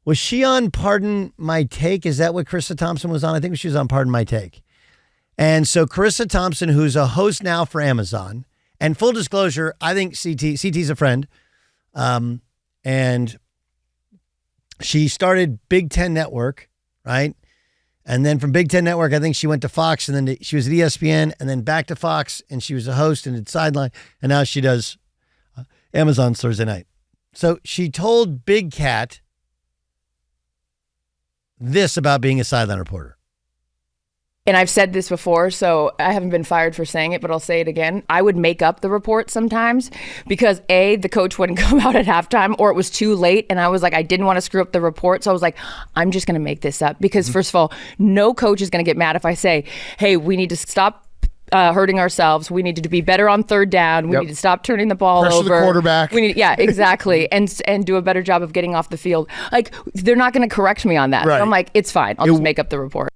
Was she on Pardon My Take? Is that what Charissa Thompson was on? I think she was on Pardon My Take. And so Charissa Thompson, who's a host now for Amazon, and full disclosure, I think CT's a friend. And she started Big Ten Network, right? And then from Big Ten Network, I think she went to Fox, and then she was at ESPN, and then back to Fox, and she was a host and did Sideline, and now she does Amazon's Thursday Night. So she told Big Cat this about being a sideline reporter. And I've said this before, so I haven't been fired for saying it, but I'll say it again. I would make up the report sometimes because A, the coach wouldn't come out at halftime, or it was too late. And I was like, I didn't want to screw up the report. So I was like, I'm just going to make this up because first of all, no coach is going to get mad if I say, hey, we need to stop hurting ourselves. We need to be better on third down. We need to stop turning the ball Pressure over. the quarterback. We need, yeah, exactly. and do a better job of getting off the field. Like, they're not going to correct me on that. Right. So I'm like, it's fine. I'll just make up the report.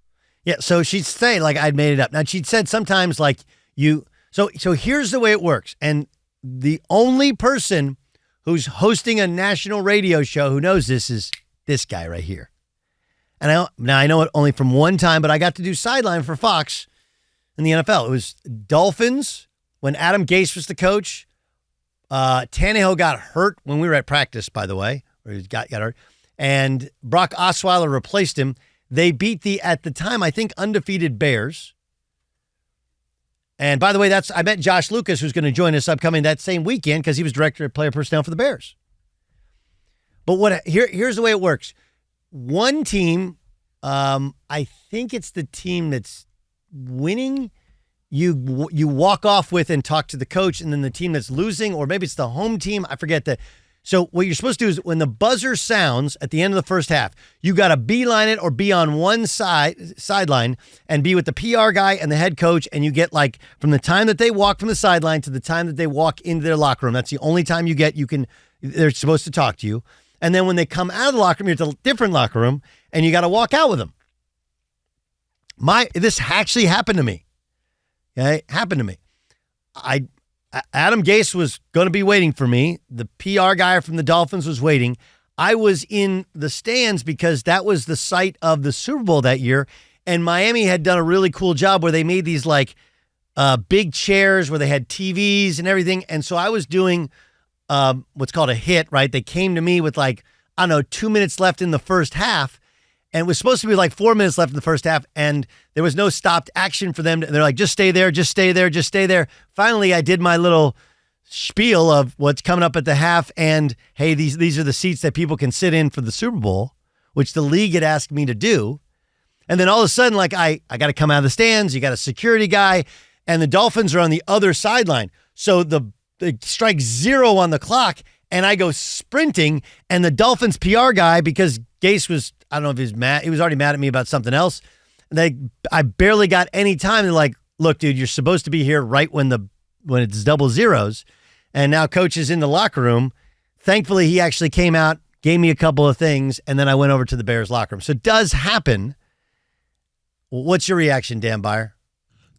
Yeah, so she'd say, like, I'd made it up. Now, she'd said sometimes, like, so here's the way it works. And the only person who's hosting a national radio show who knows this is this guy right here. And I know it only from one time, but I got to do Sideline for Fox in the NFL. It was Dolphins when Adam Gase was the coach. Tannehill got hurt when we were at practice, by the way, or he got hurt. And Brock Osweiler replaced him. They beat the, at the time, I think, undefeated Bears. And by the way, I met Josh Lucas, who's going to join us upcoming that same weekend because he was director of player personnel for the Bears. But here's the way it works. One team, I think it's the team that's winning, you walk off with and talk to the coach, and then the team that's losing, or maybe it's the home team, I forget that. So what you're supposed to do is when the buzzer sounds at the end of the first half, you got to beeline it or be on one sideline and be with the PR guy and the head coach. And you get like from the time that they walk from the sideline to the time that they walk into their locker room. That's the only time they're supposed to talk to you. And then when they come out of the locker room, you're at a different locker room and you got to walk out with them. This actually happened to me. Okay? It happened to me. Adam Gase was going to be waiting for me. The PR guy from the Dolphins was waiting. I was in the stands because that was the site of the Super Bowl that year. And Miami had done a really cool job where they made these like big chairs where they had TVs and everything. And so I was doing what's called a hit, right? They came to me with like, 2 minutes left in the first half. And it was supposed to be like 4 minutes left in the first half, and there was no stopped action for them. They're like, just stay there, just stay there, just stay there. Finally, I did my little spiel of what's coming up at the half, and hey, these are the seats that people can sit in for the Super Bowl, which the league had asked me to do. And then all of a sudden, like I got to come out of the stands. You got a security guy, and the Dolphins are on the other sideline. So they strike 0 on the clock, and I go sprinting, and the Dolphins PR guy, because Gase was, I don't know if he was mad. He was already mad at me about something else. I barely got any time. They're like, look, dude, you're supposed to be here right when it's double zeros. And now coach is in the locker room. Thankfully, he actually came out, gave me a couple of things, and then I went over to the Bears locker room. So it does happen. What's your reaction, Dan Byer?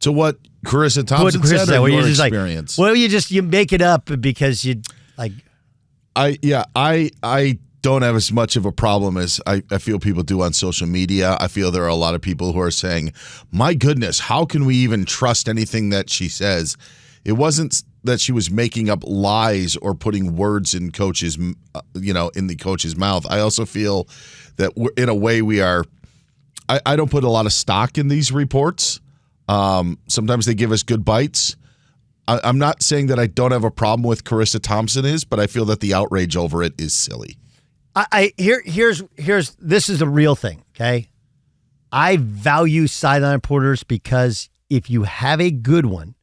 To what Charissa Thompson said or your experience? Well, you make it up because you like. I don't have as much of a problem as I feel people do on social media. I feel there are a lot of people who are saying, my goodness, how can we even trust anything that she says? It wasn't that she was making up lies or putting words in in the coach's mouth. I also feel that in a way we are, I don't put a lot of stock in these reports. Sometimes they give us good bites. I'm not saying that I don't have a problem with Charissa Thompson but I feel that the outrage over it is silly. Here's this is the real thing, okay? I value sideline reporters because if you have a good one,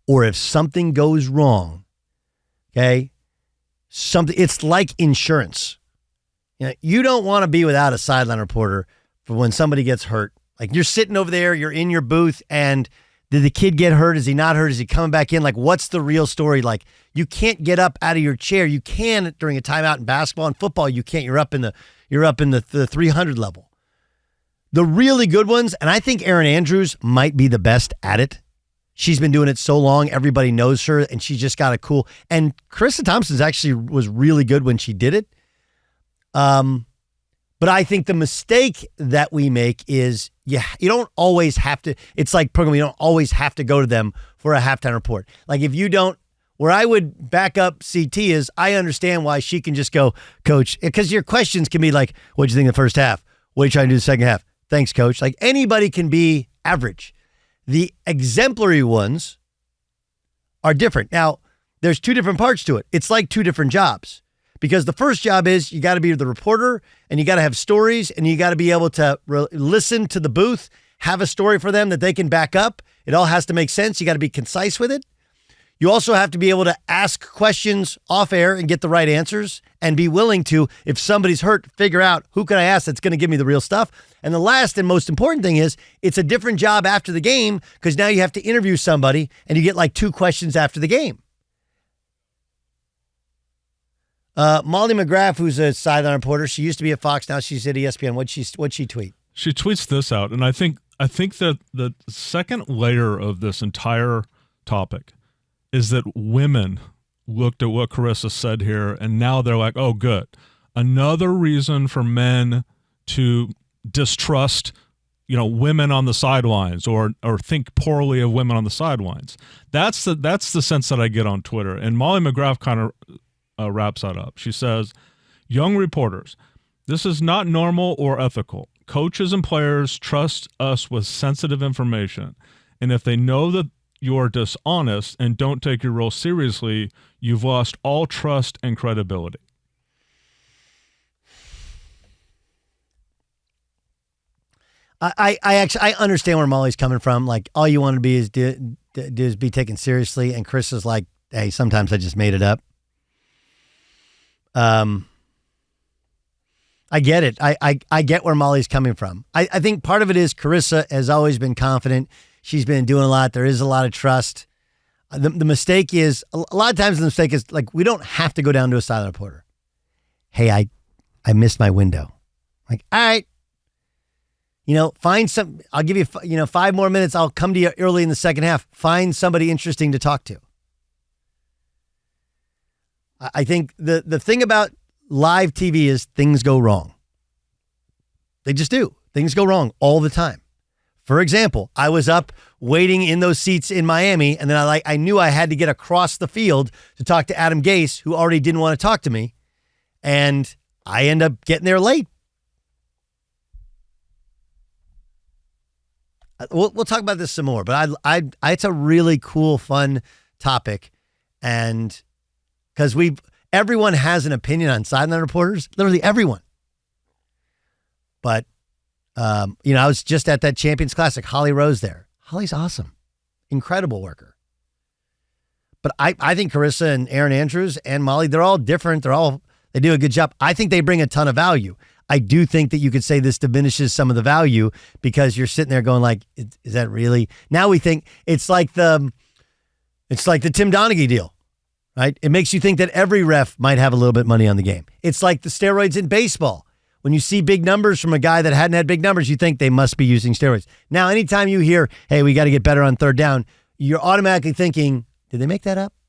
or if something goes wrong, okay, it's like insurance. You don't want to be without a sideline reporter for when somebody gets hurt. Like you're sitting over there, you're in your booth, and did the kid get hurt? Is he not hurt? Is he coming back in? Like, what's the real story? Like, you can't get up out of your chair. You can during a timeout in basketball and football. You can't. You're up in the 300 level. The really good ones, and I think Erin Andrews might be the best at it. She's been doing it so long, everybody knows her, and she just got a cool. And Charissa Thompson actually was really good when she did it. But I think the mistake that we make is you don't always have to. It's like program. You don't always have to go to them for a halftime report. Like if you don't, where I would back up CT is I understand why she can just go, Coach, because your questions can be like, what'd you think of the first half? What are you trying to do the second half? Thanks, Coach. Like anybody can be average. The exemplary ones are different. Now, there's two different parts to it. It's like two different jobs. Because the first job is you got to be the reporter and you got to have stories and you got to be able to listen to the booth, have a story for them that they can back up. It all has to make sense. You got to be concise with it. You also have to be able to ask questions off air and get the right answers and be willing to, if somebody's hurt, figure out who can I ask that's going to give me the real stuff. And the last and most important thing is it's a different job after the game because now you have to interview somebody and you get like 2 questions after the game. Molly McGrath, who's a sideline reporter, she used to be at Fox, now she's at ESPN. What'd she tweet? She tweets this out, and I think that the second layer of this entire topic is that women looked at what Charissa said here, and now they're like, oh, good. Another reason for men to distrust, women on the sidelines or think poorly of women on the sidelines. That's the sense that I get on Twitter. And Molly McGrath kind of wraps that up. She says, young reporters, this is not normal or ethical. Coaches and players trust us with sensitive information. And if they know that you're dishonest and don't take your role seriously, you've lost all trust and credibility. I understand where Molly's coming from. Like all you want to be is be taken seriously. And Chris is like, hey, sometimes I just made it up. I get it. I get where Molly's coming from. I think part of it is Charissa has always been confident. She's been doing a lot. There is a lot of trust. The mistake is, a lot of times the mistake is like, we don't have to go down to a silent reporter. Hey, I missed my window. Like, all right, find some, I'll give you, 5 more minutes. I'll come to you early in the second half. Find somebody interesting to talk to. I think the thing about live TV is things go wrong. They just do. Things go wrong all the time. For example, I was up waiting in those seats in Miami, and then I knew I had to get across the field to talk to Adam Gase, who already didn't want to talk to me, and I end up getting there late. We'll talk about this some more, but it's a really cool, fun topic, and because everyone has an opinion on sideline reporters, literally everyone. But, I was just at that Champions Classic, Holly Rose there. Holly's awesome. Incredible worker. But I think Charissa and Aaron Andrews and Molly, they're all different. They do a good job. I think they bring a ton of value. I do think that you could say this diminishes some of the value because you're sitting there going like, is that really? Now we think it's like the Tim Donaghy deal. Right? It makes you think that every ref might have a little bit of money on the game. It's like the steroids in baseball. When you see big numbers from a guy that hadn't had big numbers, you think they must be using steroids. Now, anytime you hear, hey, we got to get better on third down, you're automatically thinking, did they make that up?